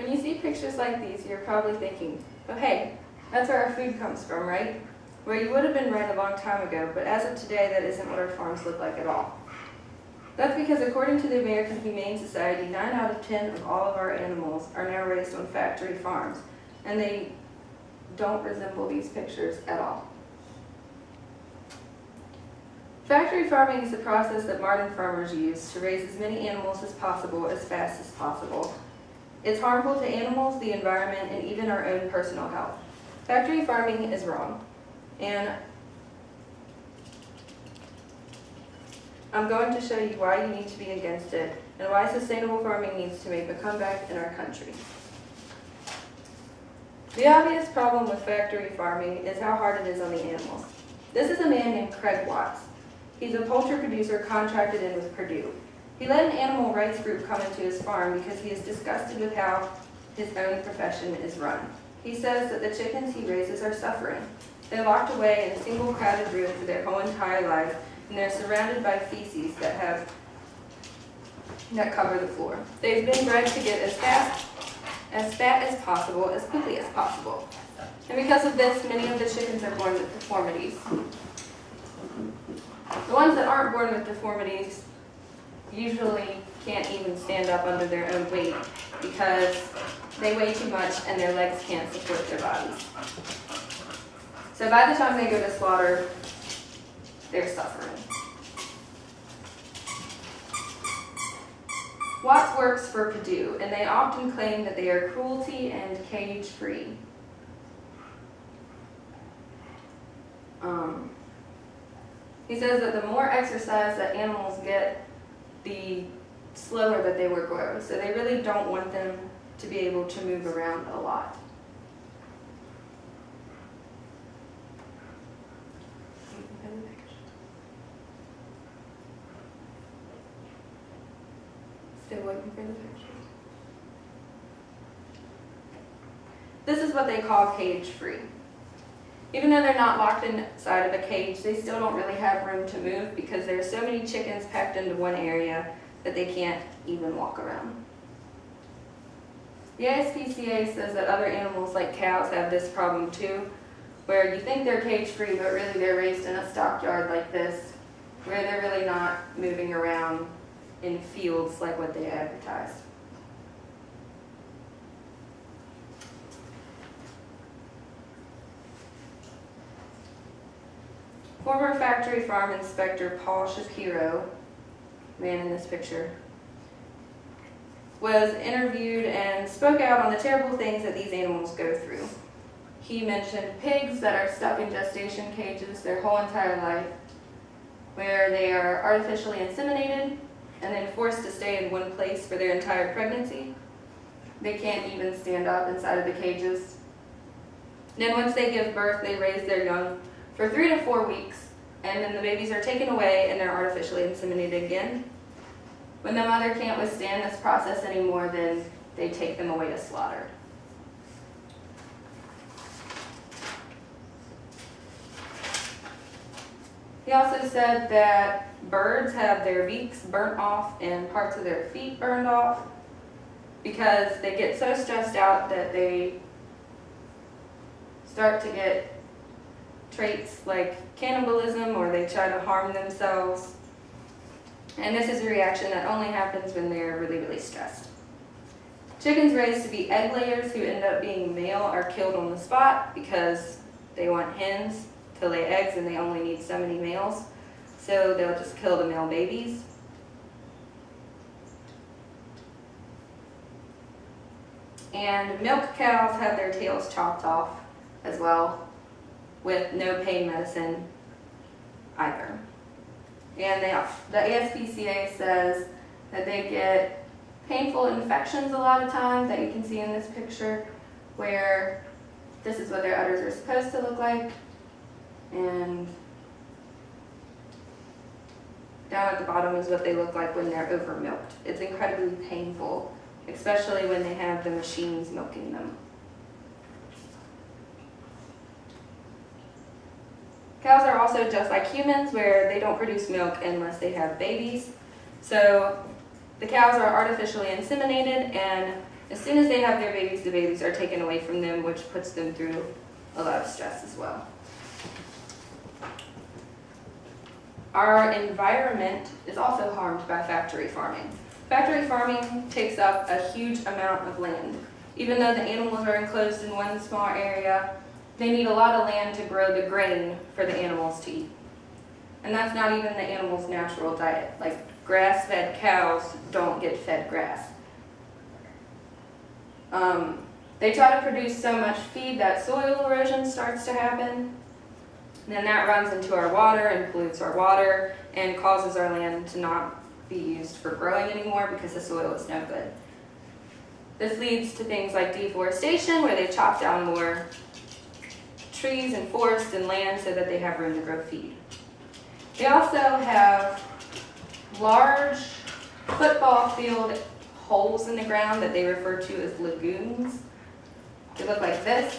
When you see pictures like these, you're probably thinking, oh hey, that's where our food comes from, right? Well, you would have been right a long time ago, but as of today, that isn't what our farms look like at all. That's because according to the American Humane Society, 9 out of 10 of all of our animals are now raised on factory farms, and they don't resemble these pictures at all. Factory farming is the process that modern farmers use to raise as many animals as possible as fast as possible. It's harmful to animals, the environment, and even our own personal health. Factory farming is wrong, and I'm going to show you why you need to be against it and why sustainable farming needs to make a comeback in our country. The obvious problem with factory farming is how hard it is on the animals. This is a man named Craig Watts. He's a poultry producer contracted in with Purdue. He let an animal rights group come into his farm because he is disgusted with how his own profession is run. He says that the chickens he raises are suffering. They're locked away in a single crowded room for their whole entire life, and they're surrounded by feces that cover the floor. They've been bred to get as fat as possible, as quickly as possible. And because of this, many of the chickens are born with deformities. The ones that aren't born with deformities usually can't even stand up under their own weight because they weigh too much and their legs can't support their bodies. So by the time they go to slaughter, they're suffering. Watts works for Purdue, and they often claim that they are cruelty and cage-free. He says that the more exercise that animals get, the slower that they will grow. So they really don't want them to be able to move around a lot. Still waiting for the picture. This is what they call cage-free. Even though they're not locked inside of a cage, they still don't really have room to move because there are so many chickens packed into one area that they can't even walk around. The ASPCA says that other animals like cows have this problem too, where you think they're cage-free, but really they're raised in a stockyard like this, where they're really not moving around in fields like what they advertise. Former factory farm inspector Paul Shapiro, man in this picture, was interviewed and spoke out on the terrible things that these animals go through. He mentioned pigs that are stuck in gestation cages their whole entire life, where they are artificially inseminated and then forced to stay in one place for their entire pregnancy. They can't even stand up inside of the cages. Then once they give birth, they raise their young for 3 to 4 weeks, and then the babies are taken away and they're artificially inseminated again. When the mother can't withstand this process anymore, then they take them away to slaughter. He also said that birds have their beaks burnt off and parts of their feet burned off because they get so stressed out that they start to get traits like cannibalism, or they try to harm themselves. And this is a reaction that only happens when they're really, really stressed. Chickens raised to be egg layers who end up being male are killed on the spot because they want hens to lay eggs and they only need so many males. So they'll just kill the male babies. And milk cows have their tails chopped off as well, with no pain medicine either. And the ASPCA says that they get painful infections a lot of times that you can see in this picture, where this is what their udders are supposed to look like, and down at the bottom is what they look like when they're over milked. It's incredibly painful, especially when they have the machines milking them. Cows are also just like humans, where they don't produce milk unless they have babies. So the cows are artificially inseminated, and As soon as they have their babies, the babies are taken away from them, which puts them through a lot of stress as well. Our environment is also harmed by factory farming. Factory farming takes up a huge amount of land. Even though the animals are enclosed in one small area, they need a lot of land to grow the grain for the animals to eat. And that's not even the animals' natural diet. Like grass-fed cows don't get fed grass. They try to produce so much feed that soil erosion starts to happen. And then that runs into our water and pollutes our water and causes our land to not be used for growing anymore because the soil is no good. This leads to things like deforestation, where they chop down more trees and forests and land so that they have room to grow feed. They also have large football field holes in the ground that they refer to as lagoons. They look like this,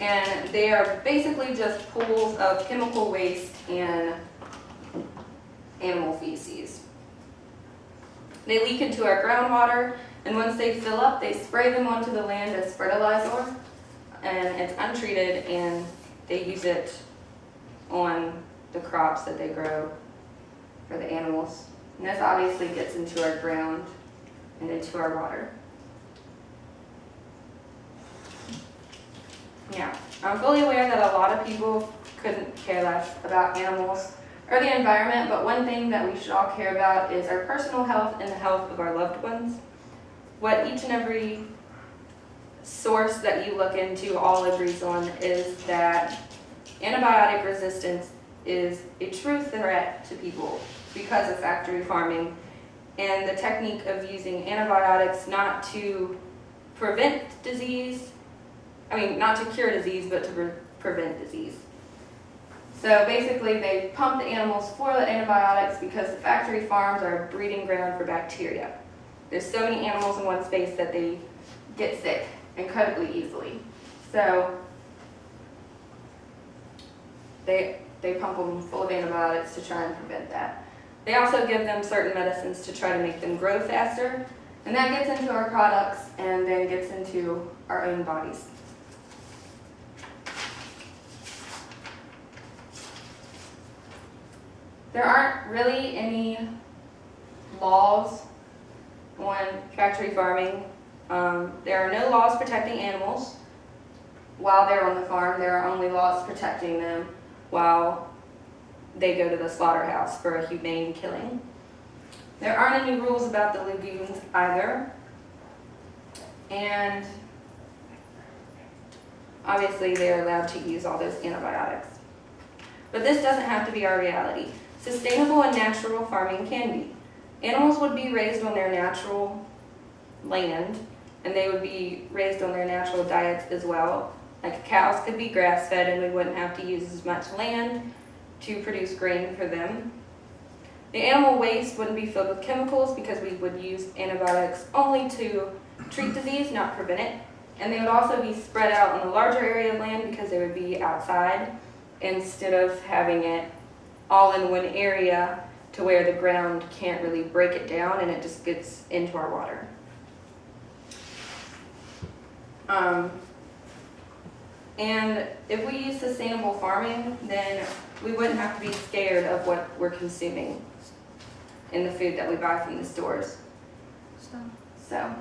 and they are basically just pools of chemical waste and animal feces. They leak into our groundwater, and once they fill up, they spray them onto the land as fertilizer, and it's untreated, and they use it on the crops that they grow for the animals. And this obviously gets into our ground and into our water. Yeah, I'm fully aware that a lot of people couldn't care less about animals or the environment, but one thing that we should all care about is our personal health and the health of our loved ones. What each and every source that you look into all agrees on is that antibiotic resistance is a true threat to people because of factory farming and the technique of using antibiotics not to prevent disease, not to cure disease, but to prevent disease. So basically they pump the animals full of antibiotics because the factory farms are a breeding ground for bacteria. There's so many animals in one space that they get sick incredibly easily. So they pump them full of antibiotics to try and prevent that. They also give them certain medicines to try to make them grow faster, and that gets into our products and then gets into our own bodies. There aren't really any laws on factory farming. There are no laws protecting animals while they're on the farm. There are only laws protecting them while they go to the slaughterhouse for a humane killing. There aren't any rules about the lagoons either. And obviously they're allowed to use all those antibiotics. But this doesn't have to be our reality. Sustainable and natural farming can be. Animals would be raised on their natural land, and they would be raised on their natural diets as well. Like cows could be grass-fed, and we wouldn't have to use as much land to produce grain for them. The animal waste wouldn't be filled with chemicals because we would use antibiotics only to treat disease, not prevent it. And they would also be spread out on a larger area of land because they would be outside instead of having it all in one area to where the ground can't really break it down and it just gets into our water. And if we use sustainable farming, then we wouldn't have to be scared of what we're consuming in the food that we buy from the stores. So.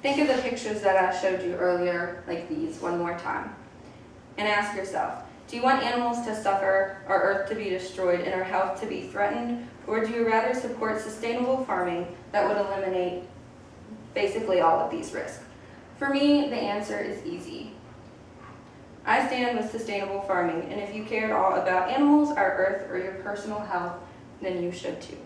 Think of the pictures that I showed you earlier, like these, one more time. And ask yourself, do you want animals to suffer, our earth to be destroyed, and our health to be threatened? Or do you rather support sustainable farming that would eliminate basically all of these risks? For me, the answer is easy. I stand with sustainable farming, and if you care at all about animals, our earth, or your personal health, then you should too.